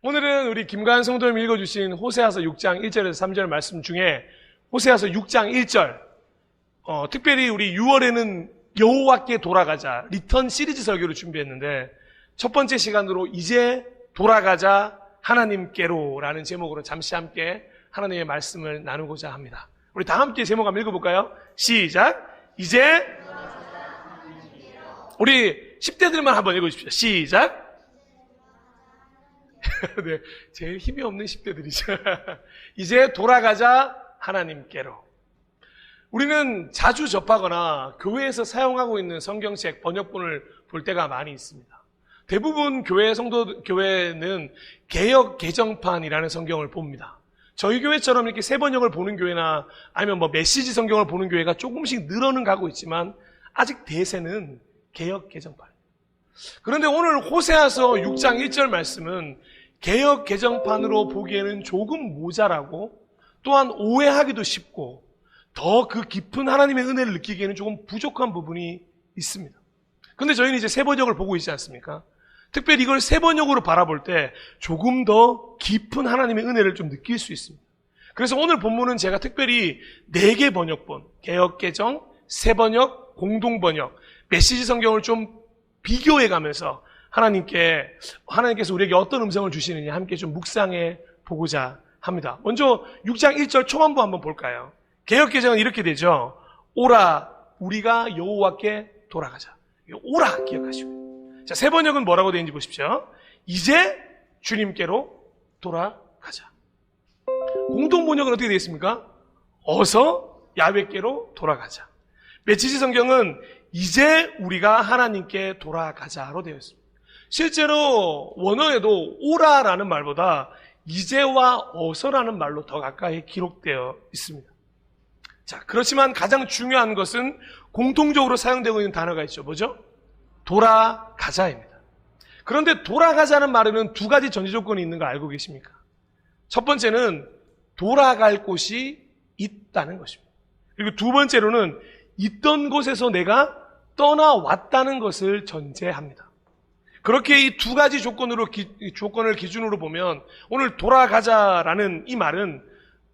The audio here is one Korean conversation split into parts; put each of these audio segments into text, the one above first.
오늘은 우리 김가은 성도님이 읽어주신 호세아서 6장 1절에서 3절 말씀 중에 호세아서 6장 1절, 특별히 우리 6월에는 여호와께 돌아가자 리턴 시리즈 설교를 준비했는데 첫 번째 시간으로 이제 돌아가자 하나님께로 라는 제목으로 잠시 함께 하나님의 말씀을 나누고자 합니다. 우리 다 함께 제목 한번 읽어볼까요? 시작! 이제 우리 10대들만 한번 읽어주십시오. 시작! 네, 제일 힘이 없는 10대들이죠. 이제 돌아가자 하나님께로. 우리는 자주 접하거나 교회에서 사용하고 있는 성경책 번역본을 볼 때가 많이 있습니다. 대부분 교회는 개역 개정판이라는 성경을 봅니다. 저희 교회처럼 이렇게 새 번역을 보는 교회나 아니면 메시지 성경을 보는 교회가 조금씩 늘어는 가고 있지만 아직 대세는 개역 개정판. 그런데 오늘 호세아서 6장 1절 말씀은 개역 개정판으로 보기에는 조금 모자라고 또한 오해하기도 쉽고 더 그 깊은 하나님의 은혜를 느끼기에는 조금 부족한 부분이 있습니다. 그런데 저희는 이제 새 번역을 보고 있지 않습니까? 특별히 이걸 새 번역으로 바라볼 때 조금 더 깊은 하나님의 은혜를 좀 느낄 수 있습니다. 그래서 오늘 본문은 제가 특별히 4개 번역본, 개역 개정, 새 번역, 공동 번역, 메시지 성경을 좀 비교해 가면서 하나님께서 우리에게 어떤 음성을 주시느냐 함께 좀 묵상해 보고자 합니다. 먼저 6장 1절 초반부 한번 볼까요? 개역개정은 이렇게 되죠. 오라 우리가 여호와께 돌아가자. 오라 기억하시고. 자, 새 번역은 뭐라고 되어 있는지 보십시오. 이제 주님께로 돌아가자. 공동 번역은 어떻게 되어 있습니까? 어서 야훼께로 돌아가자. 메시지 성경은 이제 우리가 하나님께 돌아가자로 되어 있습니다. 실제로 원어에도 오라라는 말보다 이제와 어서라는 말로 더 가까이 기록되어 있습니다. 자, 그렇지만 가장 중요한 것은 공통적으로 사용되고 있는 단어가 있죠. 뭐죠? 돌아가자입니다. 그런데 돌아가자는 말에는 2가지 전제 조건이 있는 거 알고 계십니까? 첫 번째는 돌아갈 곳이 있다는 것입니다. 그리고 2번째로는 있던 곳에서 내가 떠나왔다는 것을 전제합니다. 그렇게 이 2가지 조건을 기준으로 보면 오늘 돌아가자라는 이 말은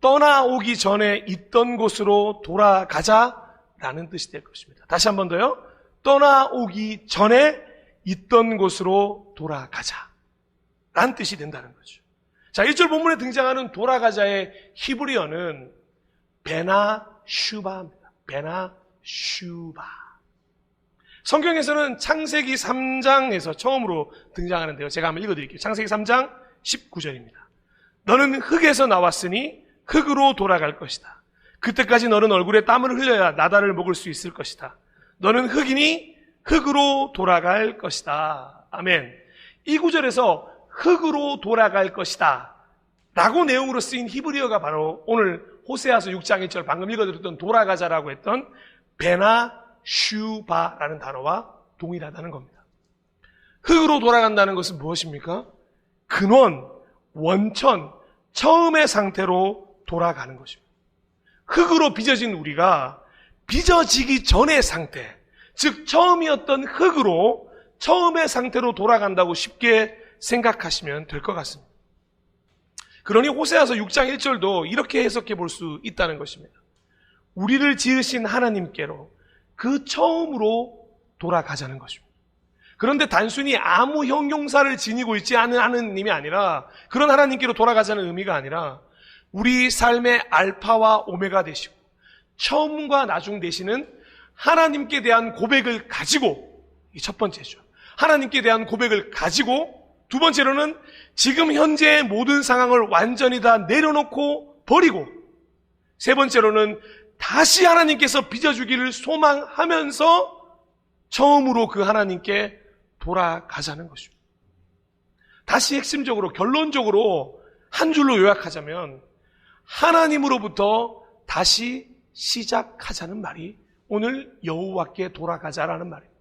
떠나오기 전에 있던 곳으로 돌아가자라는 뜻이 될 것입니다. 다시 한 번 더요. 떠나오기 전에 있던 곳으로 돌아가자라는 뜻이 된다는 거죠. 자, 1절 본문에 등장하는 돌아가자의 히브리어는 베나슈바입니다. 베나슈바. 성경에서는 창세기 3장에서 처음으로 등장하는데요. 제가 한번 읽어드릴게요. 창세기 3장 19절입니다. 너는 흙에서 나왔으니 흙으로 돌아갈 것이다. 그때까지 너는 얼굴에 땀을 흘려야 나다를 먹을 수 있을 것이다. 너는 흙이니 흙으로 돌아갈 것이다. 아멘. 이 구절에서 흙으로 돌아갈 것이다 라고 내용으로 쓰인 히브리어가 바로 오늘 호세아서 6장 1절 방금 읽어드렸던 돌아가자라고 했던 베나슈바라는 단어와 동일하다는 겁니다. 흙으로 돌아간다는 것은 무엇입니까? 근원, 원천, 처음의 상태로 돌아가는 것입니다. 흙으로 빚어진 우리가 빚어지기 전의 상태, 즉 처음이었던 흙으로 처음의 상태로 돌아간다고 쉽게 생각하시면 될 것 같습니다. 그러니 호세아서 6장 1절도 이렇게 해석해 볼 수 있다는 것입니다. 우리를 지으신 하나님께로 그 처음으로 돌아가자는 것입니다. 그런데 단순히 아무 형용사를 지니고 있지 않은 하나님이 아니라 그런 하나님께로 돌아가자는 의미가 아니라 우리 삶의 알파와 오메가 되시고 처음과 나중 되시는 하나님께 대한 고백을 가지고, 이 첫 번째죠. 하나님께 대한 고백을 가지고, 2번째로는 지금 현재의 모든 상황을 완전히 다 내려놓고 버리고, 3번째로는 다시 하나님께서 빚어주기를 소망하면서 처음으로 그 하나님께 돌아가자는 것입니다. 다시 핵심적으로 결론적으로 한 줄로 요약하자면 하나님으로부터 다시 시작하자는 말이 오늘 여호와께 돌아가자라는 말입니다.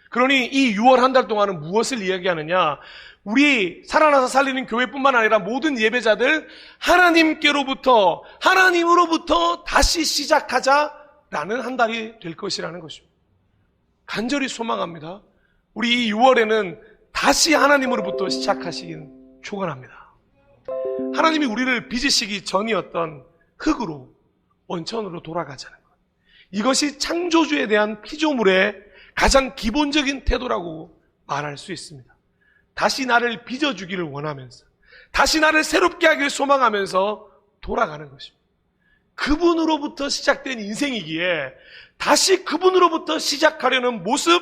그러니 이 6월 한 달 동안은 무엇을 이야기하느냐? 우리 살아나서 살리는 교회뿐만 아니라 모든 예배자들 하나님으로부터 다시 시작하자라는 한 달이 될 것이라는 것입니다. 간절히 소망합니다. 우리 이 6월에는 다시 하나님으로부터 시작하시긴 축원합니다. 하나님이 우리를 빚으시기 전이었던 흙으로, 원천으로 돌아가자는 것. 이것이 창조주에 대한 피조물의 가장 기본적인 태도라고 말할 수 있습니다. 다시 나를 빚어주기를 원하면서, 다시 나를 새롭게 하기를 소망하면서 돌아가는 것입니다. 그분으로부터 시작된 인생이기에 다시 그분으로부터 시작하려는 모습,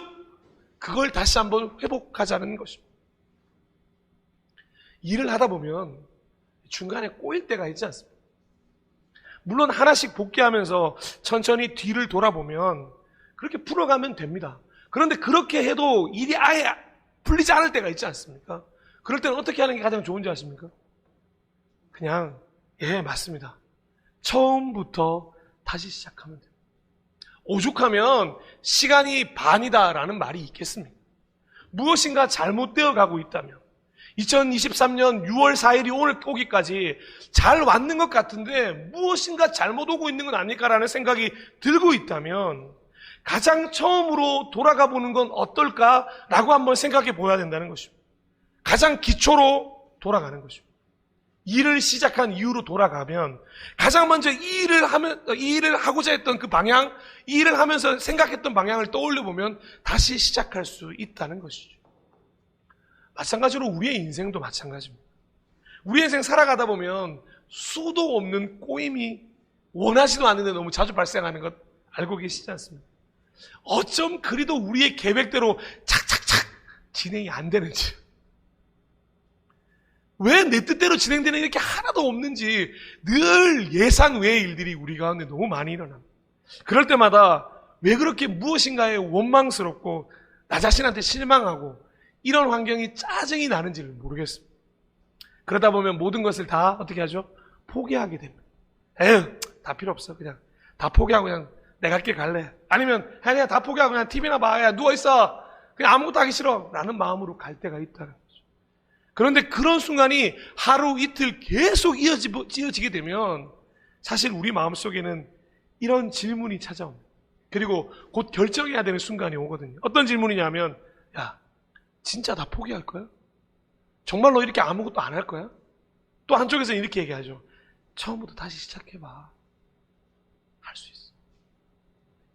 그걸 다시 한번 회복하자는 것입니다. 일을 하다 보면 중간에 꼬일 때가 있지 않습니까? 물론 하나씩 복귀하면서 천천히 뒤를 돌아보면 그렇게 풀어가면 됩니다. 그런데 그렇게 해도 일이 아예 풀리지 않을 때가 있지 않습니까? 그럴 때는 어떻게 하는 게 가장 좋은지 아십니까? 그냥, 예, 맞습니다. 처음부터 다시 시작하면 됩니다. 오죽하면 시간이 반이다라는 말이 있겠습니까? 무엇인가 잘못되어 가고 있다면 2023년 6월 4일이 오늘 오기까지 잘 왔는 것 같은데 무엇인가 잘못 오고 있는 건 아닐까라는 생각이 들고 있다면 가장 처음으로 돌아가 보는 건 어떨까라고 한번 생각해 보아야 된다는 것입니다. 가장 기초로 돌아가는 것입니다. 일을 시작한 이후로 돌아가면 가장 먼저 이 일을 하고자 했던 그 방향, 이 일을 하면서 생각했던 방향을 떠올려 보면 다시 시작할 수 있다는 것이죠. 마찬가지로 우리의 인생도 마찬가지입니다. 우리 인생 살아가다 보면 수도 없는 꼬임이 원하지도 않는데 너무 자주 발생하는 것 알고 계시지 않습니까? 어쩜 그리도 우리의 계획대로 착착착 진행이 안 되는지, 왜 내 뜻대로 진행되는 이렇게 하나도 없는지 늘 예상 외의 일들이 우리 가운데 너무 많이 일어납니다. 그럴 때마다 왜 그렇게 무엇인가에 원망스럽고 나 자신한테 실망하고 이런 환경이 짜증이 나는지를 모르겠습니다. 그러다 보면 모든 것을 다 어떻게 하죠? 포기하게 됩니다. 에휴, 다 필요 없어. 그냥 다 포기하고 그냥 내 갈 길 갈래. 아니면 그냥 다 포기하고 그냥 TV나 봐. 야, 누워있어. 그냥 아무것도 하기 싫어. 라는 마음으로 갈 때가 있다는 거죠. 그런데 그런 순간이 하루 이틀 계속 이어지게 되면 사실 우리 마음속에는 이런 질문이 찾아옵니다. 그리고 곧 결정해야 되는 순간이 오거든요. 어떤 질문이냐면, 야, 진짜 다 포기할 거야? 정말로 이렇게 아무것도 안 할 거야? 또 한쪽에서는 이렇게 얘기하죠. 처음부터 다시 시작해봐. 할 수 있어.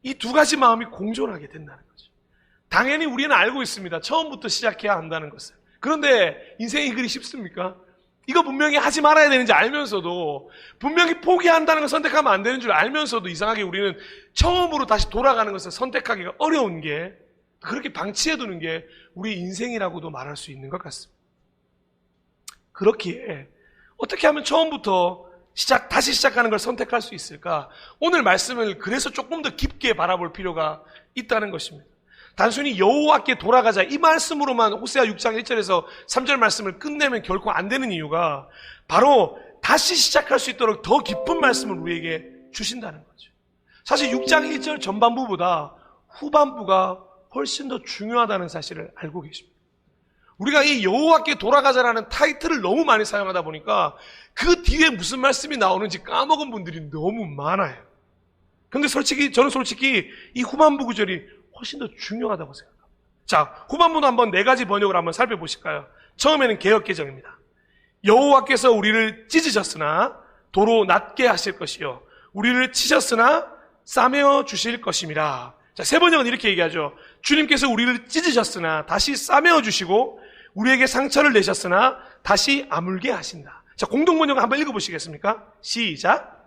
이 두 가지 마음이 공존하게 된다는 거죠. 당연히 우리는 알고 있습니다. 처음부터 시작해야 한다는 것을. 그런데 인생이 그리 쉽습니까? 이거 분명히 하지 말아야 되는지 알면서도, 분명히 포기한다는 걸 선택하면 안 되는 줄 알면서도 이상하게 우리는 처음으로 다시 돌아가는 것을 선택하기가 어려운 게, 그렇게 방치해두는 게 우리 인생이라고도 말할 수 있는 것 같습니다. 그렇기에 어떻게 하면 처음부터 다시 시작하는 걸 선택할 수 있을까? 오늘 말씀을 그래서 조금 더 깊게 바라볼 필요가 있다는 것입니다. 단순히 여호와께 돌아가자 이 말씀으로만 호세아 6장 1절에서 3절 말씀을 끝내면 결코 안 되는 이유가 바로 다시 시작할 수 있도록 더 깊은 말씀을 우리에게 주신다는 거죠. 사실 6장 1절 전반부보다 후반부가 훨씬 더 중요하다는 사실을 알고 계십니다. 우리가 이 여호와께 돌아가자라는 타이틀을 너무 많이 사용하다 보니까 그 뒤에 무슨 말씀이 나오는지 까먹은 분들이 너무 많아요. 근데 저는 솔직히 이 후반부 구절이 훨씬 더 중요하다고 생각합니다. 자, 후반부도 한번 4가지 번역을 한번 살펴보실까요? 처음에는 개역개정입니다. 여호와께서 우리를 찢으셨으나 도로 낮게 하실 것이요 우리를 치셨으나 싸매어 주실 것임이라. 자, 세 번역은 이렇게 얘기하죠. 주님께서 우리를 찢으셨으나 다시 싸매어 주시고 우리에게 상처를 내셨으나 다시 아물게 하신다. 자, 공동번역을 한번 읽어보시겠습니까? 시작.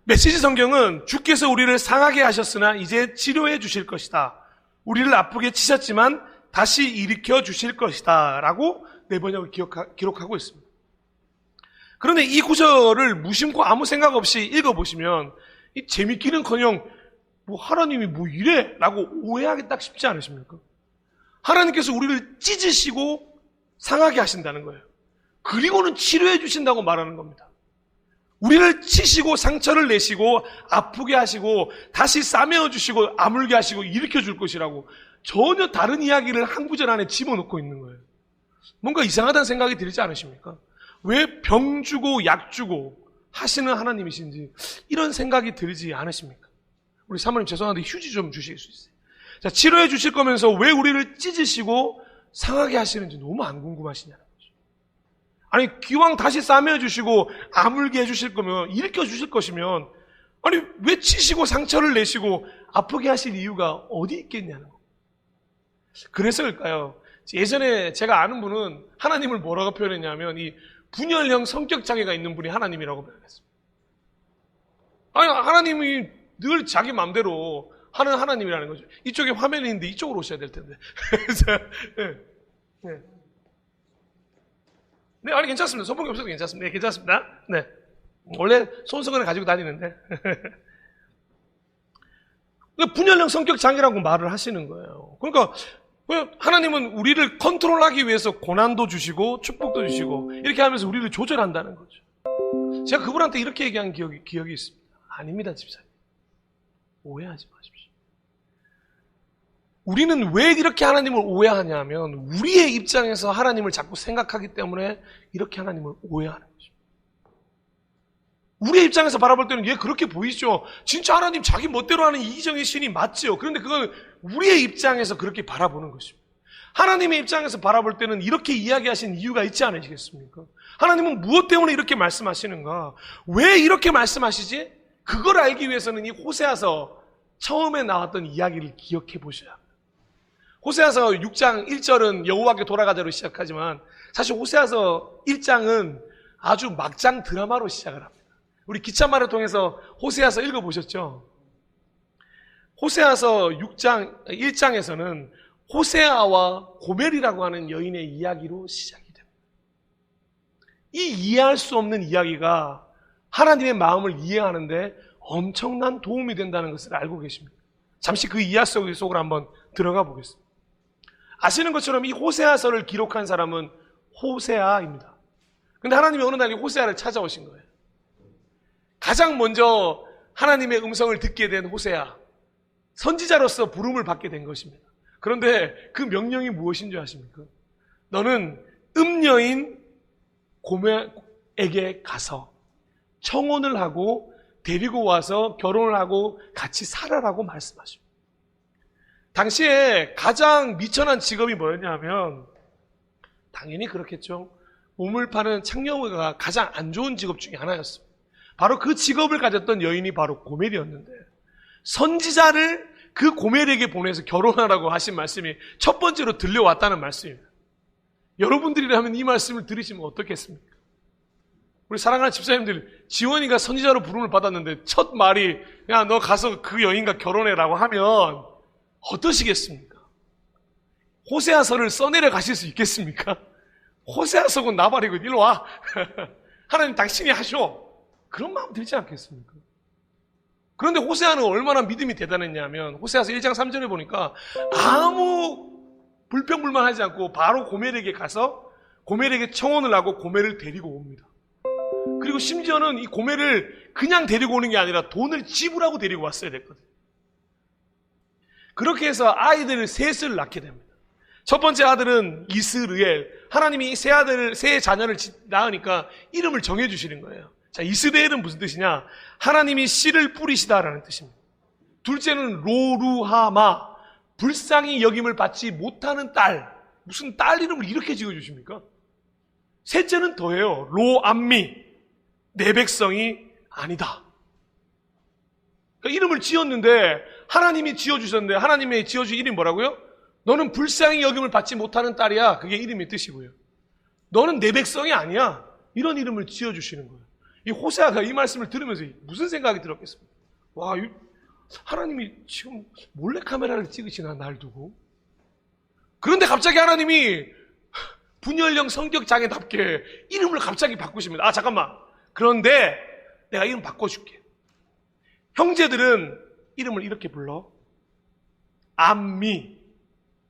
메시지 성경은 주께서 우리를 상하게 하셨으나 이제 치료해 주실 것이다. 우리를 아프게 치셨지만 다시 일으켜 주실 것이다. 라고 네 번역을 기록하고 있습니다. 그런데 이 구절을 무심코 아무 생각 없이 읽어보시면 재밌기는커녕 하나님이 이래? 라고 오해하기 딱 쉽지 않으십니까? 하나님께서 우리를 찢으시고 상하게 하신다는 거예요. 그리고는 치료해 주신다고 말하는 겁니다. 우리를 치시고 상처를 내시고 아프게 하시고 다시 싸매어 주시고 아물게 하시고 일으켜 줄 것이라고 전혀 다른 이야기를 한 구절 안에 집어넣고 있는 거예요. 뭔가 이상하다는 생각이 들지 않으십니까? 왜 병 주고 약 주고 하시는 하나님이신지 이런 생각이 들지 않으십니까? 우리 사모님 죄송한데 휴지 좀 주실 수 있어요? 자, 치료해 주실 거면서 왜 우리를 찢으시고 상하게 하시는지 너무 안 궁금하시냐는 거죠. 아니, 기왕 다시 싸매어 주시고 아물게 해 주실 거면, 일으켜 주실 것이면, 아니, 왜 치시고 상처를 내시고 아프게 하실 이유가 어디 있겠냐는 거. 그래서일까요? 예전에 제가 아는 분은 하나님을 뭐라고 표현했냐면, 이 분열형 성격 장애가 있는 분이 하나님이라고 표현했습니다. 아니, 하나님이 늘 자기 마음대로 하는 하나님이라는 거죠. 이쪽에 화면이 있는데 이쪽으로 오셔야 될 텐데. 네. 네, 아니, 괜찮습니다. 손목이 없어도 괜찮습니다. 네, 괜찮습니다. 네. 원래 손수건을 가지고 다니는데. 분열형 성격 장애라고 말을 하시는 거예요. 그러니까, 하나님은 우리를 컨트롤하기 위해서 고난도 주시고, 축복도 주시고, 이렇게 하면서 우리를 조절한다는 거죠. 제가 그분한테 이렇게 얘기한 기억이 있습니다. 아닙니다, 집사님. 오해하지 마십시오. 우리는 왜 이렇게 하나님을 오해하냐면 우리의 입장에서 하나님을 자꾸 생각하기 때문에 이렇게 하나님을 오해하는 거죠. 우리의 입장에서 바라볼 때는 얘 그렇게 보이죠. 진짜 하나님 자기 멋대로 하는 이기적인 신이 맞죠. 그런데 그건 우리의 입장에서 그렇게 바라보는 것입니다. 하나님의 입장에서 바라볼 때는 이렇게 이야기하신 이유가 있지 않으시겠습니까? 하나님은 무엇 때문에 이렇게 말씀하시는가? 왜 이렇게 말씀하시지? 그걸 알기 위해서는 이 호세아서 처음에 나왔던 이야기를 기억해 보셔야 합니다. 호세아서 6장 1절은 여호와께 돌아가자로 시작하지만 사실 호세아서 1장은 아주 막장 드라마로 시작을 합니다. 우리 기차말을 통해서 호세아서 읽어보셨죠? 호세아서 6장 1장에서는 호세아와 고멜이라고 하는 여인의 이야기로 시작이 됩니다. 이 이해할 수 없는 이야기가 하나님의 마음을 이해하는데 엄청난 도움이 된다는 것을 알고 계십니다. 잠시 그 이해 속으로 한번 들어가 보겠습니다. 아시는 것처럼 이 호세아서를 기록한 사람은 호세아입니다. 그런데 하나님이 어느 날 이 호세아를 찾아오신 거예요. 가장 먼저 하나님의 음성을 듣게 된 호세아, 선지자로서 부름을 받게 된 것입니다. 그런데 그 명령이 무엇인 줄 아십니까? 너는 음녀인 고멜에게 가서 청혼을 하고 데리고 와서 결혼을 하고 같이 살아라고 말씀하십니다. 당시에 가장 미천한 직업이 뭐였냐면 당연히 그렇겠죠. 몸을 파는 창녀가 가장 안 좋은 직업 중에 하나였습니다. 바로 그 직업을 가졌던 여인이 바로 고멜이었는데 선지자를 그 고멜에게 보내서 결혼하라고 하신 말씀이 첫 번째로 들려왔다는 말씀입니다. 여러분들이라면 이 말씀을 들으시면 어떻겠습니까? 우리 사랑하는 집사님들, 지원이가 선지자로 부름을 받았는데 첫 말이 야, 너 가서 그 여인과 결혼해라고 하면 어떠시겠습니까? 호세아서를 써내려 가실 수 있겠습니까? 호세아서고 나발이고 일로 와. 하나님 당신이 하셔. 그런 마음 들지 않겠습니까? 그런데 호세아는 얼마나 믿음이 대단했냐면 호세아서 1장 3절에 보니까 아무 불평불만하지 않고 바로 고멜에게 가서 고멜에게 청혼을 하고 고멜을 데리고 옵니다. 그리고 심지어는 이 고멜을 그냥 데리고 오는 게 아니라 돈을 지불하고 데리고 왔어야 됐거든요. 그렇게 해서 아이들을 셋을 낳게 됩니다. 첫 번째 아들은 이스르엘. 하나님이 이 세 자녀를 낳으니까 이름을 정해주시는 거예요. 자, 이스라엘은 무슨 뜻이냐? 하나님이 씨를 뿌리시다라는 뜻입니다. 둘째는 로루하마. 불쌍히 여김을 받지 못하는 딸. 무슨 딸 이름을 이렇게 지어주십니까? 셋째는 더해요. 로암미. 내 백성이 아니다. 그러니까 이름을 지었는데 하나님이 지어주셨는데 하나님이 지어준 이름이 뭐라고요? 너는 불쌍히 여김을 받지 못하는 딸이야. 그게 이름의 뜻이고요. 너는 내 백성이 아니야. 이런 이름을 지어주시는 거예요. 이 호세아가 이 말씀을 들으면서 무슨 생각이 들었겠습니까? 와, 하나님이 지금 몰래카메라를 찍으시나 날 두고. 그런데 갑자기 하나님이 분열형 성격 장애답게 이름을 갑자기 바꾸십니다. 아, 잠깐만. 그런데 내가 이름 바꿔줄게. 형제들은 이름을 이렇게 불러. 암미,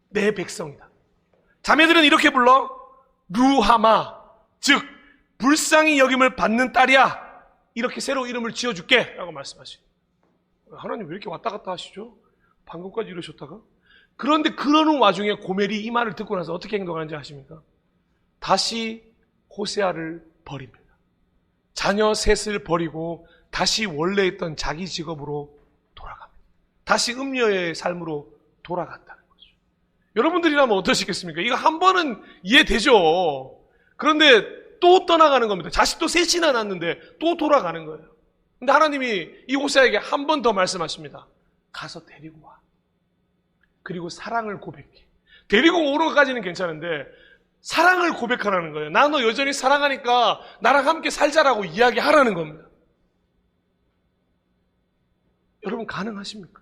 내 백성이다. 자매들은 이렇게 불러. 루하마, 즉 불쌍히 여김을 받는 딸이야. 이렇게 새로 이름을 지어줄게 라고 말씀하시죠. 하나님 왜 이렇게 왔다 갔다 하시죠? 방금까지 이러셨다가. 그런데 그러는 와중에 고멜이 이 말을 듣고 나서 어떻게 행동하는지 아십니까? 다시 호세아를 버립니다. 자녀 셋을 버리고 다시 원래 있던 자기 직업으로 돌아갑니다. 다시 음녀의 삶으로 돌아갔다는 거죠. 여러분들이라면 어떠시겠습니까? 이거 한 번은 이해되죠. 그런데 또 떠나가는 겁니다. 자식도 셋이나 낳았는데 또 돌아가는 거예요. 근데 하나님이 이 호세아에게 한 번 더 말씀하십니다. 가서 데리고 와. 그리고 사랑을 고백해. 데리고 오는 것까지는 괜찮은데 사랑을 고백하라는 거예요. 나 너 여전히 사랑하니까 나랑 함께 살자라고 이야기하라는 겁니다. 여러분 가능하십니까?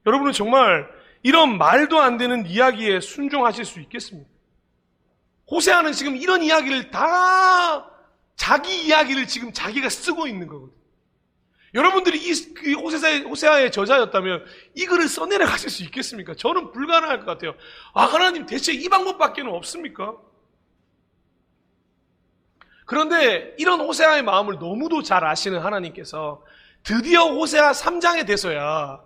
여러분은 정말 이런 말도 안 되는 이야기에 순종하실 수 있겠습니까? 호세아는 지금 이런 이야기를 다 자기 이야기를 지금 자기가 쓰고 있는 거거든요. 여러분들이 이 호세아의 저자였다면 이 글을 써내려 가실 수 있겠습니까? 저는 불가능할 것 같아요. 아, 하나님 대체 이 방법밖에는 없습니까? 그런데 이런 호세아의 마음을 너무도 잘 아시는 하나님께서 드디어 호세아 3장에 돼서야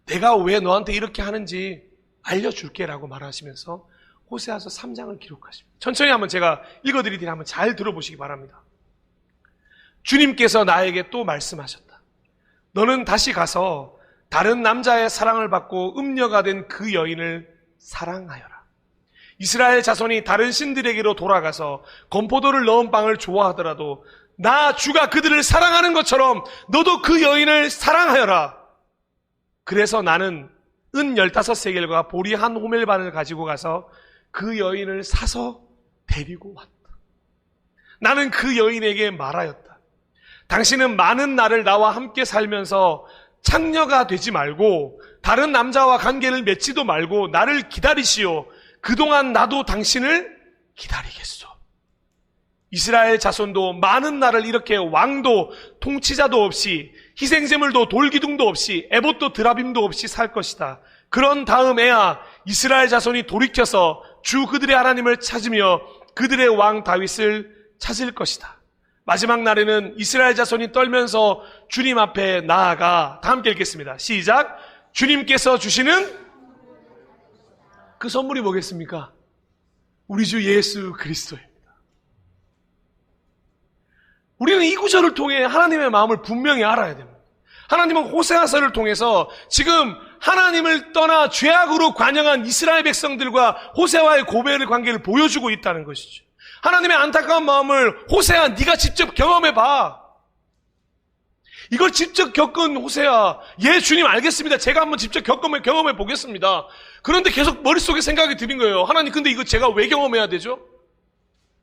내가 왜 너한테 이렇게 하는지 알려줄게라고 말하시면서 호세아서 3장을 기록하십니다. 천천히 한번 제가 읽어드릴 테니 한번 잘 들어보시기 바랍니다. 주님께서 나에게 또 말씀하셨다. 너는 다시 가서 다른 남자의 사랑을 받고 음녀가 된 그 여인을 사랑하여라. 이스라엘 자손이 다른 신들에게로 돌아가서 건포도를 넣은 빵을 좋아하더라도 나 주가 그들을 사랑하는 것처럼 너도 그 여인을 사랑하여라. 그래서 나는 은 15세겔과 보리 한 호멜 반을 가지고 가서 그 여인을 사서 데리고 왔다. 나는 그 여인에게 말하였다. 당신은 많은 날을 나와 함께 살면서 창녀가 되지 말고 다른 남자와 관계를 맺지도 말고 나를 기다리시오. 그동안 나도 당신을 기다리겠소. 이스라엘 자손도 많은 날을 이렇게 왕도 통치자도 없이 희생제물도 돌기둥도 없이 에봇도 드라빔도 없이 살 것이다. 그런 다음에야 이스라엘 자손이 돌이켜서 주 그들의 하나님을 찾으며 그들의 왕 다윗을 찾을 것이다. 마지막 날에는 이스라엘 자손이 떨면서 주님 앞에 나아가 다 함께 읽겠습니다. 시작. 주님께서 주시는 그 선물이 뭐겠습니까? 우리 주 예수 그리스도입니다. 우리는 이 구절을 통해 하나님의 마음을 분명히 알아야 됩니다. 하나님은 호세아서를 통해서 지금 하나님을 떠나 죄악으로 관영한 이스라엘 백성들과 호세아와의 고백의 관계를 보여주고 있다는 것이죠. 하나님의 안타까운 마음을 호세아 네가 직접 경험해봐. 이걸 직접 겪은 호세아, 예 주님 알겠습니다. 제가 한번 직접 경험해 보겠습니다. 그런데 계속 머릿속에 생각이 드는 거예요. 하나님 근데 이거 제가 왜 경험해야 되죠?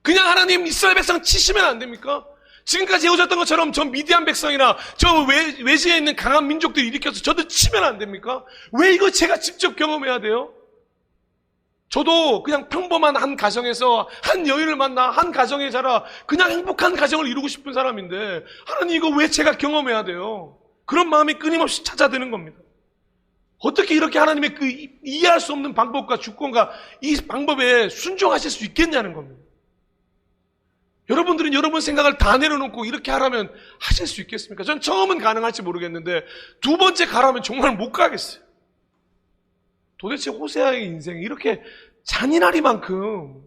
그냥 하나님 이스라엘 백성 치시면 안 됩니까? 지금까지 해오셨던 것처럼 저 미디안 백성이나 저 외지에 있는 강한 민족들이 일으켜서 저들 치면 안 됩니까? 왜 이거 제가 직접 경험해야 돼요? 저도 그냥 평범한 한 가정에서 한 여인을 만나 한 가정에 자라 그냥 행복한 가정을 이루고 싶은 사람인데 하나님 이거 왜 제가 경험해야 돼요? 그런 마음이 끊임없이 찾아드는 겁니다. 어떻게 이렇게 하나님의 그 이해할 수 없는 방법과 주권과 이 방법에 순종하실 수 있겠냐는 겁니다. 여러분들은 여러분 생각을 다 내려놓고 이렇게 하라면 하실 수 있겠습니까? 전 처음은 가능할지 모르겠는데 두 번째 가라면 정말 못 가겠어요. 도대체 호세아의 인생이 이렇게 잔인하리만큼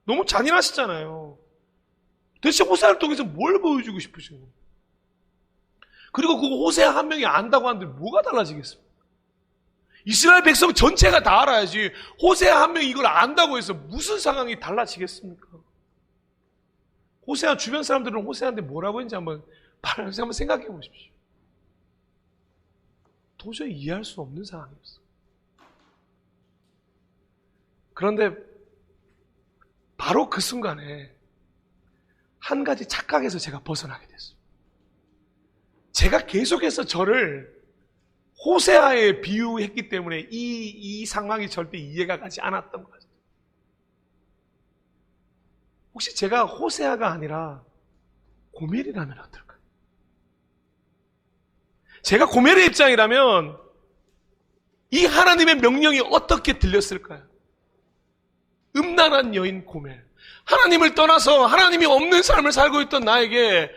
너무 잔인하시잖아요. 도대체 호세아를 통해서 뭘 보여주고 싶으신 거예요? 그리고 그 호세아 한 명이 안다고 하는데 뭐가 달라지겠습니까? 이스라엘 백성 전체가 다 알아야지 호세아 한 명이 이걸 안다고 해서 무슨 상황이 달라지겠습니까? 호세아 주변 사람들은 호세아한테 뭐라고 했는지 한번 생각해 보십시오. 도저히 이해할 수 없는 상황이었어요. 그런데 바로 그 순간에 한 가지 착각에서 제가 벗어나게 됐어요. 제가 계속해서 저를 호세아에 비유했기 때문에 이 상황이 절대 이해가 가지 않았던 거예요. 혹시 제가 호세아가 아니라 고멜이라면 어떨까요? 제가 고멜의 입장이라면 이 하나님의 명령이 어떻게 들렸을까요? 음란한 여인 고멜, 하나님을 떠나서 하나님이 없는 삶을 살고 있던 나에게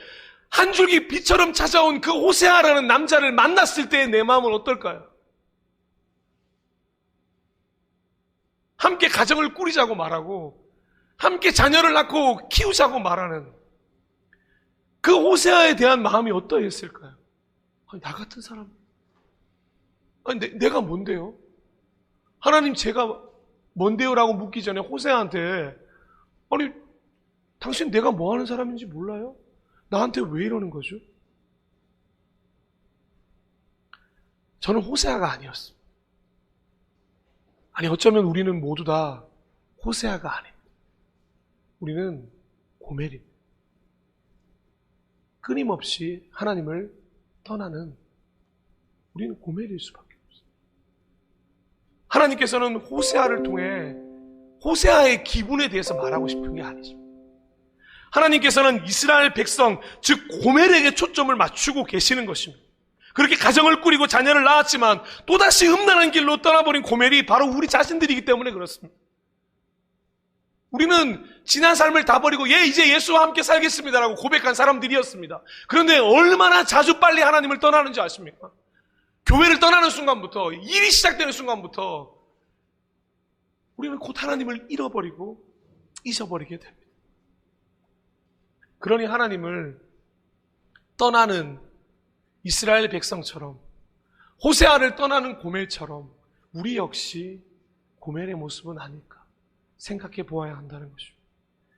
한 줄기 빛처럼 찾아온 그 호세아라는 남자를 만났을 때의 내 마음은 어떨까요? 함께 가정을 꾸리자고 말하고 함께 자녀를 낳고 키우자고 말하는 그 호세아에 대한 마음이 어떠했을까요? 아니, 나 같은 사람, 아니, 내가 뭔데요? 하나님 제가 뭔데요? 라고 묻기 전에 호세아한테 아니 당신 내가 뭐 하는 사람인지 몰라요? 나한테 왜 이러는 거죠? 저는 호세아가 아니었습니다. 아니 어쩌면 우리는 모두 다 호세아가 아닙니다. 우리는 고멜입니다. 끊임없이 하나님을 떠나는 우리는 고멜일 수밖에 없어요. 하나님께서는 호세아를 통해 호세아의 기분에 대해서 말하고 싶은 게 아니죠. 하나님께서는 이스라엘 백성, 즉 고멜에게 초점을 맞추고 계시는 것입니다. 그렇게 가정을 꾸리고 자녀를 낳았지만 또다시 음란한 길로 떠나버린 고멜이 바로 우리 자신들이기 때문에 그렇습니다. 우리는 지난 삶을 다 버리고 이제 예수와 함께 살겠습니다라고 고백한 사람들이었습니다. 그런데 얼마나 자주 빨리 하나님을 떠나는지 아십니까? 교회를 떠나는 순간부터, 일이 시작되는 순간부터 우리는 곧 하나님을 잃어버리고 잊어버리게 됩니다. 그러니 하나님을 떠나는 이스라엘 백성처럼, 호세아를 떠나는 고멜처럼 우리 역시 고멜의 모습은 아닐까 생각해 보아야 한다는 것입니다.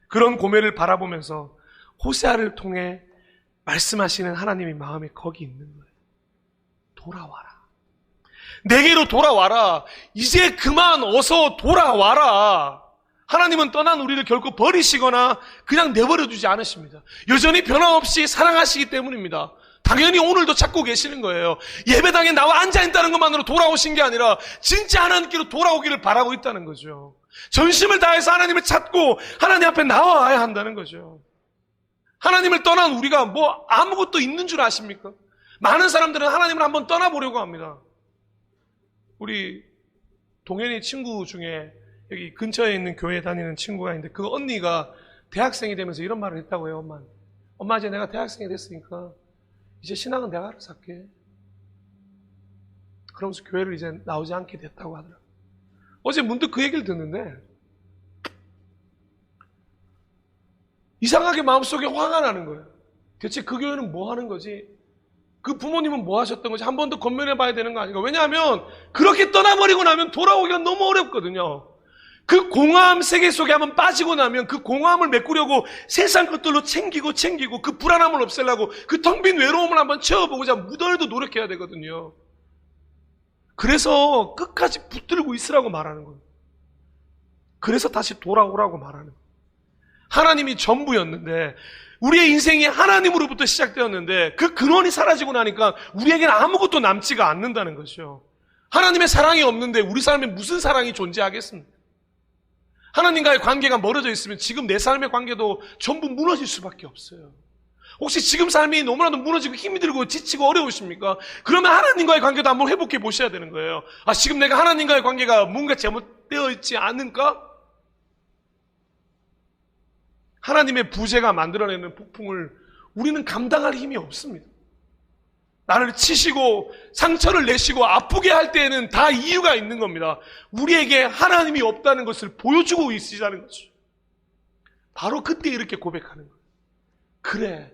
그런 고멜을 바라보면서 호세아를 통해 말씀하시는 하나님의 마음이 거기 있는 거예요. 돌아와라. 내게로 돌아와라. 이제 그만 어서 돌아와라. 하나님은 떠난 우리를 결코 버리시거나 그냥 내버려 두지 않으십니다. 여전히 변함없이 사랑하시기 때문입니다. 당연히 오늘도 찾고 계시는 거예요. 예배당에 나와 앉아있다는 것만으로 돌아오신 게 아니라 진짜 하나님께로 돌아오기를 바라고 있다는 거죠. 전심을 다해서 하나님을 찾고 하나님 앞에 나와야 한다는 거죠. 하나님을 떠난 우리가 뭐 아무것도 있는 줄 아십니까? 많은 사람들은 하나님을 한번 떠나보려고 합니다. 우리 동현이 친구 중에 여기 근처에 있는 교회에 다니는 친구가 있는데 그 언니가 대학생이 되면서 이런 말을 했다고 해요. 엄마 이제 내가 대학생이 됐으니까 이제 신앙은 내가 알아서 할게. 그러면서 교회를 이제 나오지 않게 됐다고 하더라고요. 어제 문득 그 얘기를 듣는데 이상하게 마음속에 화가 나는 거예요. 대체 그 교회는 뭐 하는 거지? 그 부모님은 뭐 하셨던 거지? 한 번 더 건면해 봐야 되는 거 아닌가? 왜냐하면 그렇게 떠나버리고 나면 돌아오기가 너무 어렵거든요. 그 공허함 세계 속에 한번 빠지고 나면 그 공허함을 메꾸려고 세상 것들로 챙기고 그 불안함을 없애려고 그 텅 빈 외로움을 한번 채워보고자 무더해도 노력해야 되거든요. 그래서 끝까지 붙들고 있으라고 말하는 거예요. 그래서 다시 돌아오라고 말하는 거예요. 하나님이 전부였는데 우리의 인생이 하나님으로부터 시작되었는데 그 근원이 사라지고 나니까 우리에게는 아무것도 남지가 않는다는 것이죠. 하나님의 사랑이 없는데 우리 삶에 무슨 사랑이 존재하겠습니까? 하나님과의 관계가 멀어져 있으면 지금 내 삶의 관계도 전부 무너질 수밖에 없어요. 혹시 지금 삶이 너무나도 무너지고 힘이 들고 지치고 어려우십니까? 그러면 하나님과의 관계도 한번 회복해 보셔야 되는 거예요. 지금 내가 하나님과의 관계가 뭔가 잘못되어 있지 않은가? 하나님의 부재가 만들어내는 폭풍을 우리는 감당할 힘이 없습니다. 나를 치시고 상처를 내시고 아프게 할 때에는 다 이유가 있는 겁니다. 우리에게 하나님이 없다는 것을 보여주고 있으시다는 거죠. 바로 그때 이렇게 고백하는 거예요. 그래,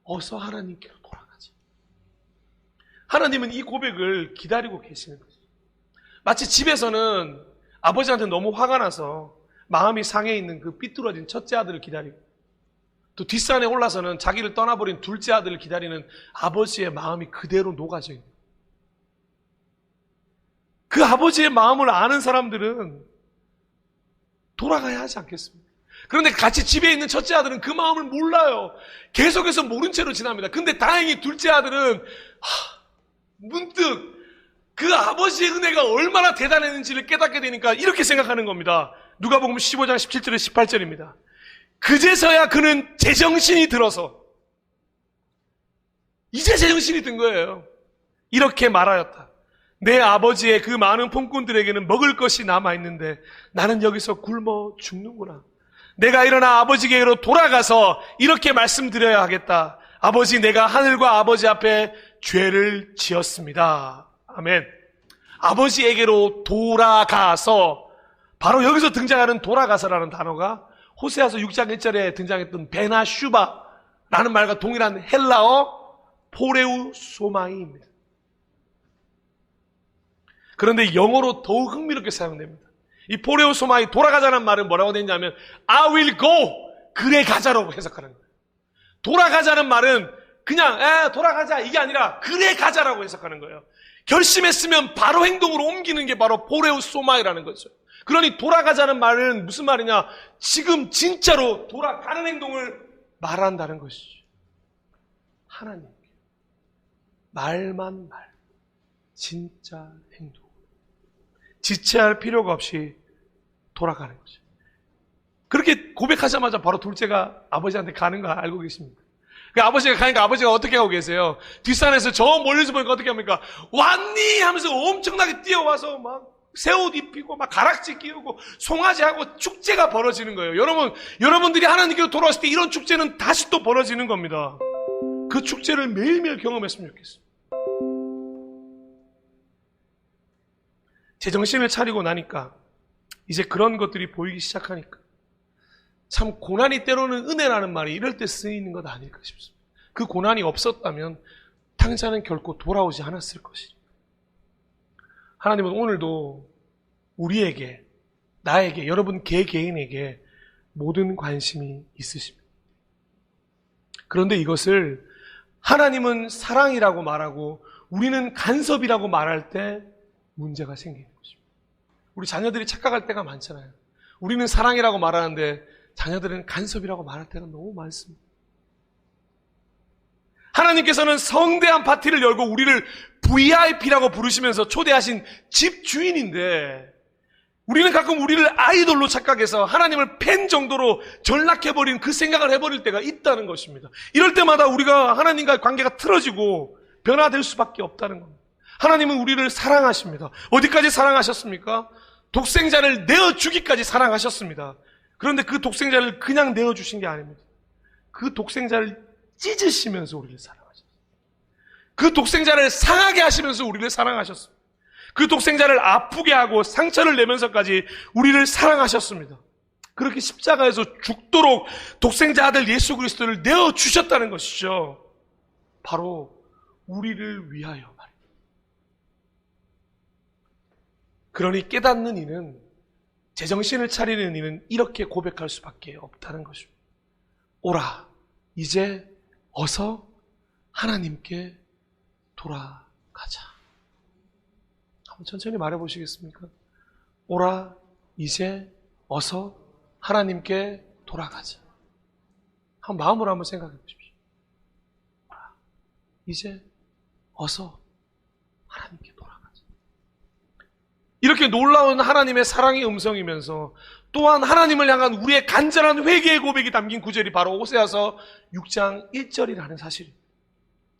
어서 하나님께로 돌아가자. 하나님은 이 고백을 기다리고 계시는 거죠. 마치 집에서는 아버지한테 너무 화가 나서 마음이 상해 있는 그 삐뚤어진 첫째 아들을 기다리고 또 뒷산에 올라서는 자기를 떠나버린 둘째 아들을 기다리는 아버지의 마음이 그대로 녹아져 있는 거예요. 그 아버지의 마음을 아는 사람들은 돌아가야 하지 않겠습니까? 그런데 같이 집에 있는 첫째 아들은 그 마음을 몰라요. 계속해서 모른 채로 지납니다. 근데 다행히 둘째 아들은 문득 그 아버지의 은혜가 얼마나 대단했는지를 깨닫게 되니까 이렇게 생각하는 겁니다. 누가복음 15장 17절에 18절입니다. 그제서야 그는 제정신이 들어서 이제 제정신이 든 거예요. 이렇게 말하였다. 내 아버지의 그 많은 품꾼들에게는 먹을 것이 남아있는데 나는 여기서 굶어 죽는구나. 내가 일어나 아버지에게로 돌아가서 이렇게 말씀드려야 하겠다. 아버지, 내가 하늘과 아버지 앞에 죄를 지었습니다. 아멘. 아버지에게로 돌아가서, 바로 여기서 등장하는 돌아가서라는 단어가 호세아서 6장 1절에 등장했던 베나슈바라는 말과 동일한 헬라어 포레우 소마이입니다. 그런데 영어로 더욱 흥미롭게 사용됩니다. 이 포레오소마이 돌아가자는 말은 뭐라고 되냐면 I will go, 그래 가자라고 해석하는 거예요. 돌아가자는 말은 그냥 돌아가자 이게 아니라 그래 가자라고 해석하는 거예요. 결심했으면 바로 행동으로 옮기는 게 바로 포레오소마이라는 거죠. 그러니 돌아가자는 말은 무슨 말이냐? 지금 진짜로 돌아가는 행동을 말한다는 것이죠. 하나님 말만 말, 진짜 행동. 지체할 필요가 없이 돌아가는 거죠. 그렇게 고백하자마자 바로 둘째가 아버지한테 가는 거 알고 계십니까? 그 아버지가 가니까 아버지가 어떻게 하고 계세요? 뒷산에서 저 멀리서 보니까 어떻게 합니까? 왔니? 하면서 엄청나게 뛰어와서 막 새 옷 입히고 막 가락지 끼우고 송아지하고 축제가 벌어지는 거예요. 여러분들이 하나님께로 돌아왔을 때 이런 축제는 다시 또 벌어지는 겁니다. 그 축제를 매일매일 경험했으면 좋겠어요. 제정신을 차리고 나니까 이제 그런 것들이 보이기 시작하니까 참 고난이 때로는 은혜라는 말이 이럴 때 쓰이는 것 아닐까 싶습니다. 그 고난이 없었다면 당자는 결코 돌아오지 않았을 것이죠. 하나님은 오늘도 우리에게, 나에게, 여러분 개개인에게 모든 관심이 있으십니다. 그런데 이것을 하나님은 사랑이라고 말하고 우리는 간섭이라고 말할 때 문제가 생기는 것입니다. 우리 자녀들이 착각할 때가 많잖아요. 우리는 사랑이라고 말하는데 자녀들은 간섭이라고 말할 때가 너무 많습니다. 하나님께서는 성대한 파티를 열고 우리를 VIP라고 부르시면서 초대하신 집주인인데 우리는 가끔 우리를 아이돌로 착각해서 하나님을 팬 정도로 전락해버린 그 생각을 해버릴 때가 있다는 것입니다. 이럴 때마다 우리가 하나님과의 관계가 틀어지고 변화될 수밖에 없다는 겁니다. 하나님은 우리를 사랑하십니다. 어디까지 사랑하셨습니까? 독생자를 내어주기까지 사랑하셨습니다. 그런데 그 독생자를 그냥 내어주신 게 아닙니다. 그 독생자를 찢으시면서 우리를 사랑하셨습니다. 그 독생자를 상하게 하시면서 우리를 사랑하셨습니다. 그 독생자를 아프게 하고 상처를 내면서까지 우리를 사랑하셨습니다. 그렇게 십자가에서 죽도록 독생자 아들 예수 그리스도를 내어주셨다는 것이죠. 바로 우리를 위하여 말입니다. 그러니 깨닫는 이는, 제정신을 차리는 이는 이렇게 고백할 수밖에 없다는 것입니다. 오라, 이제 어서 하나님께 돌아가자. 한번 천천히 말해보시겠습니까? 오라, 이제 어서 하나님께 돌아가자. 한번 마음으로 한번 생각해 보십시오. 오라, 이제 어서 하나님께 돌아가자. 이렇게 놀라운 하나님의 사랑의 음성이면서 또한 하나님을 향한 우리의 간절한 회개의 고백이 담긴 구절이 바로 호세아서 6장 1절이라는 사실입니다.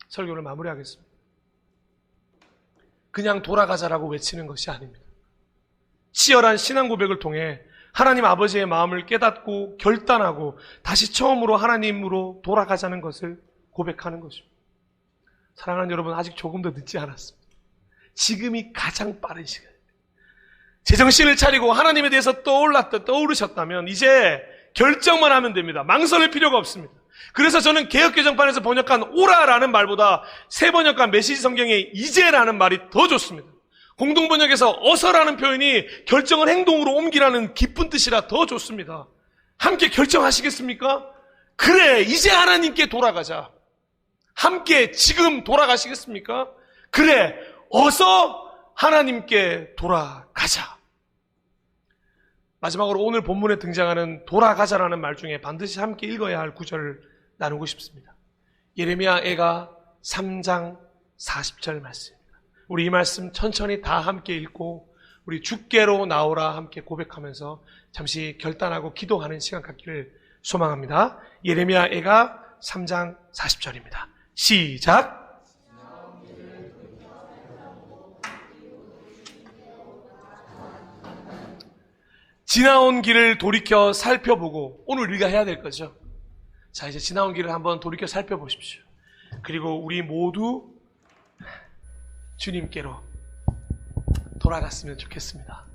설교를 마무리하겠습니다. 그냥 돌아가자라고 외치는 것이 아닙니다. 치열한 신앙 고백을 통해 하나님 아버지의 마음을 깨닫고 결단하고 다시 처음으로 하나님으로 돌아가자는 것을 고백하는 것입니다. 사랑하는 여러분, 아직 조금 더 늦지 않았습니다. 지금이 가장 빠른 시간입니다. 제정신을 차리고 하나님에 대해서 떠오르셨다면 이제 결정만 하면 됩니다. 망설일 필요가 없습니다. 그래서 저는 개역개정판에서 번역한 오라라는 말보다 새 번역한 메시지 성경의 이제라는 말이 더 좋습니다. 공동번역에서 어서라는 표현이 결정을 행동으로 옮기라는 깊은 뜻이라 더 좋습니다. 함께 결정하시겠습니까? 그래, 이제 하나님께 돌아가자. 함께 지금 돌아가시겠습니까? 그래, 어서 하나님께 돌아가자. 마지막으로 오늘 본문에 등장하는 돌아가자라는 말 중에 반드시 함께 읽어야 할 구절을 나누고 싶습니다. 예레미야 애가 3장 40절 말씀입니다. 우리 이 말씀 천천히 다 함께 읽고 우리 주께로 나오라 함께 고백하면서 잠시 결단하고 기도하는 시간 갖기를 소망합니다. 예레미야 애가 3장 40절입니다. 시작! 지나온 길을 돌이켜 살펴보고, 오늘 우리가 해야 될 거죠. 자, 이제 지나온 길을 한번 돌이켜 살펴보십시오. 그리고 우리 모두 주님께로 돌아갔으면 좋겠습니다.